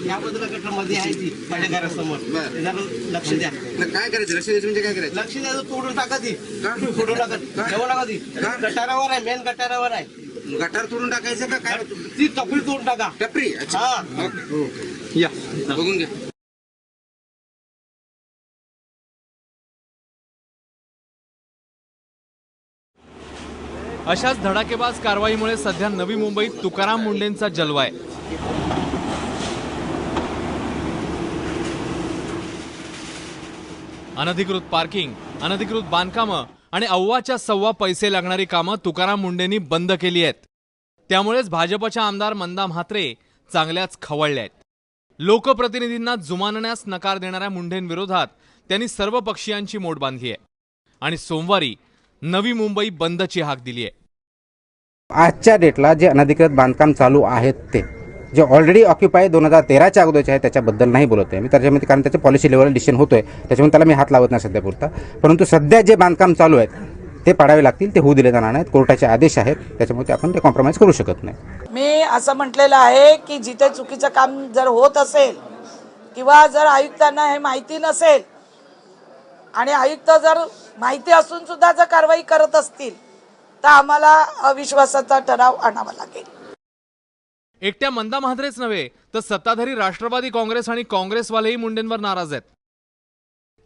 या बाजूला गटारमध्ये आहे ती माझ्या घरासमोर. जरा लक्ष द्या. काय करायचं? लक्ष द्यायचं म्हणजे काय करायचं? लक्ष द्या, तोडून टाका ती. तोडून टाका, ठेवू नका ती. गटारावर आहे, मेन गटारावर आहे. गटार तोडून टाकायचं का काय? ती टपरी तोडून टाका. टपरी? हा. या बघून घ्या. अशाच धडाकेबाज कारवाईमुळे सध्या नवी मुंबईत तुकाराम मुंडेंचा जलवा आहे. अनधिकृत पार्किंग, अनधिकृत बांधकामं आणि अव्वाच्या सव्वा पैसे लागणारी कामं तुकाराम मुंडेंनी बंद केली आहेत. त्यामुळेच भाजपच्या आमदार मंदा म्हात्रे चांगल्याच खवळल्या आहेत. लोकप्रतिनिधींना जुमानण्यास नकार देणाऱ्या मुंडेंविरोधात त्यांनी सर्व पक्षीयांची मोड बांधली आहे आणि सोमवारी नवी मुंबई बंदची हाक दिली आहे. आजच्या डेटला जे अनधिकृत बांधकाम चालू आहेत ते जे ऑलरेडी ऑक्युपाय 2013च्या अगोदरचे आहे त्याच्याबद्दल नाही बोलत आहे मी त्याच्यामध्ये, कारण त्याचे पॉलिसी लेवल डिसिजन होतोय त्याच्यामुळे त्याला मी हात लावत नाही सध्या पुरता. परंतु सध्या जे बांधकाम चालू आहेत ते पाडावे लागतील, ते होऊ दिले जाणार नाहीत. कोर्टाचे आदेश आहेत, त्याच्यामुळे आपण ते कॉम्प्रोमाइज करू शकत नाही. मी असं म्हटलेलं आहे की जिथे चुकीचं काम जर होत असेल किंवा जर आयुक्तांना हे माहिती नसेल आणि आयुक्त जर माहिती असून सुद्धा जर कारवाई करत असतील तर आम्हाला अविश्वासाचा ठराव आणावा लागेल. एकट्या मंदा म्हात्रेच नव्हे तर सत्ताधारी राष्ट्रवादी काँग्रेस आणि काँग्रेसवालेही मुंडेंवर नाराज आहेत.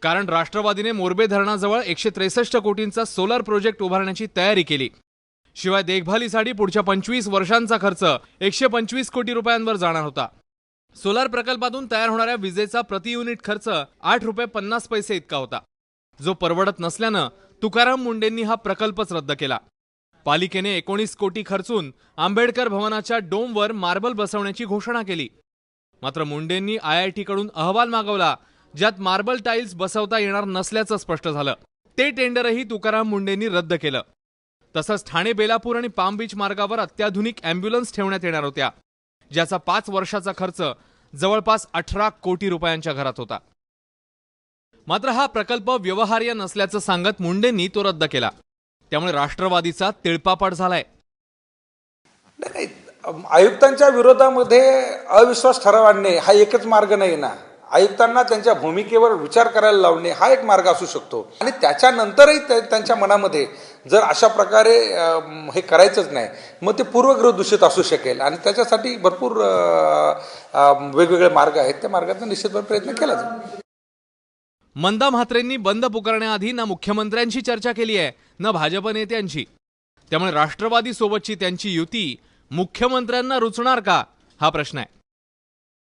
कारण राष्ट्रवादीने मोरबे धरणाजवळ 163 कोटींचा सोलर प्रोजेक्ट उभारण्याची तयारी केली. शिवाय देखभालीसाठी पुढच्या 25 वर्षांचा खर्च 125 कोटी रुपयांवर जाणार होता. सोलार प्रकल्पातून तयार होणाऱ्या विजेचा प्रति युनिट खर्च 8 रुपये 50 पैसे इतका होता, जो परवडत नसल्यानं तुकाराम मुंडेंनी हा प्रकल्पच रद्द केला. पालिकेने 19 कोटी खर्चून आंबेडकर भवनाच्या डोमवर मार्बल बसवण्याची घोषणा केली. मात्र मुंडेंनी IIT कडून अहवाल मागवला, ज्यात मार्बल टाईल्स बसवता येणार नसल्याचं स्पष्ट झालं. ते टेंडरही तुकाराम मुंडेंनी रद्द केलं. तसंच ठाणे, बेलापूर आणि पाम बीच मार्गावर अत्याधुनिक अँब्युलन्स ठेवण्यात येणार होत्या, ज्याचा 5 वर्षाचा खर्च जवळपास 18 कोटी रुपयांच्या घरात होता. मात्र हा प्रकल्प व्यवहार्य नसल्याचं सांगत मुंडेंनी तो रद्द केला. त्यामुळे राष्ट्रवादीचा तिळपापड झालाय. नाही, आयुक्तांच्या विरोधामध्ये अविश्वास ठराव आणणे हा एकच मार्ग नाही ना. आयुक्तांना त्यांच्या भूमिकेवर विचार करायला लावणे हा एक मार्ग असू शकतो. आणि त्याच्यानंतरही त्यांच्या मनामध्ये जर अशा प्रकारे हे करायचंच नाही, मग ते पूर्वग्रह दूषित असू शकेल. आणि त्याच्यासाठी भरपूर वेगवेगळे मार्ग आहेत. त्या मार्गातून निश्चितपणे प्रयत्न केला जाईल. मंदा म्हात्रेंनी बंद पुकारण्याआधी ना मुख्यमंत्र्यांशी चर्चा केली आहे ना भाजप नेत्यांची. त्यामुळे राष्ट्रवादी सोबतची त्यांची युती मुख्यमंत्र्यांना रुचणार का, हा प्रश्न आहे.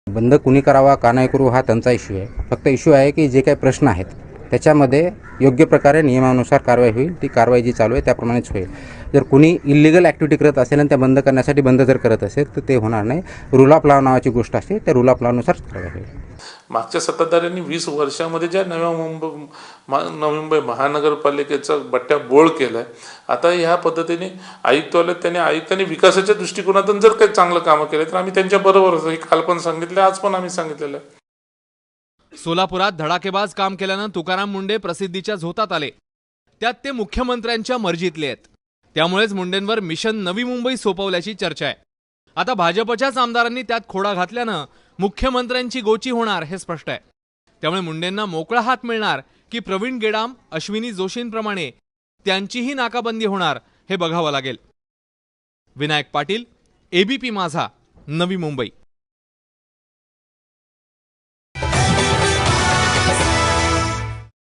बंद कुणी करावा का नाही करू हा त्यांचा इश्यू आहे. फक्त इश्यू आहे की जे काही प्रश्न आहेत त्याच्यामध्ये योग्य प्रकारे नियमानुसार कारवाई होईल. ती कारवाई जी चालू आहे त्याप्रमाणेच होईल. जर कुणी इलिगल ॲक्टिव्हिटी करत असेल आणि त्या बंद करण्यासाठी बंद जर करत असेल तर ते होणार नाही. रूल ऑफ लॉ नावाची गोष्ट असते, त्या रूल ऑफ लॉनुसार कारवाई होईल. मागच्या सत्ताधाऱ्यांनी 20 वर्षामध्ये ज्या नवी मुंबई महानगरपालिकेचा बट्ट्या बोळ केलाय, आता ह्या पद्धतीने आयुक्तांनी विकासाच्या दृष्टिकोनातून जर काही चांगलं कामं केलं तर आम्ही त्यांच्या बरोबर. हे काल पण सांगितलं, आज पण आम्ही सांगितलेलं आहे. सोलापुरात धडाकेबाज काम केल्यानं तुकाराम मुंडे प्रसिद्धीच्या झोतात आले. त्यात ते मुख्यमंत्र्यांच्या मर्जीतले आहेत. त्यामुळेच मुंडेंवर मिशन नवी मुंबई सोपवल्याची चर्चा आहे. आता भाजपच्याच आमदारांनी त्यात खोडा घातल्यानं मुख्यमंत्र्यांची गोची होणार हे स्पष्ट आहे. त्यामुळे मुंडेंना मोकळा हात मिळणार की प्रवीण गेडाम, अश्विनी जोशींप्रमाणे त्यांचीही नाकाबंदी होणार हे बघावं लागेल. विनायक पाटील, ABP माझा, नवी मुंबई.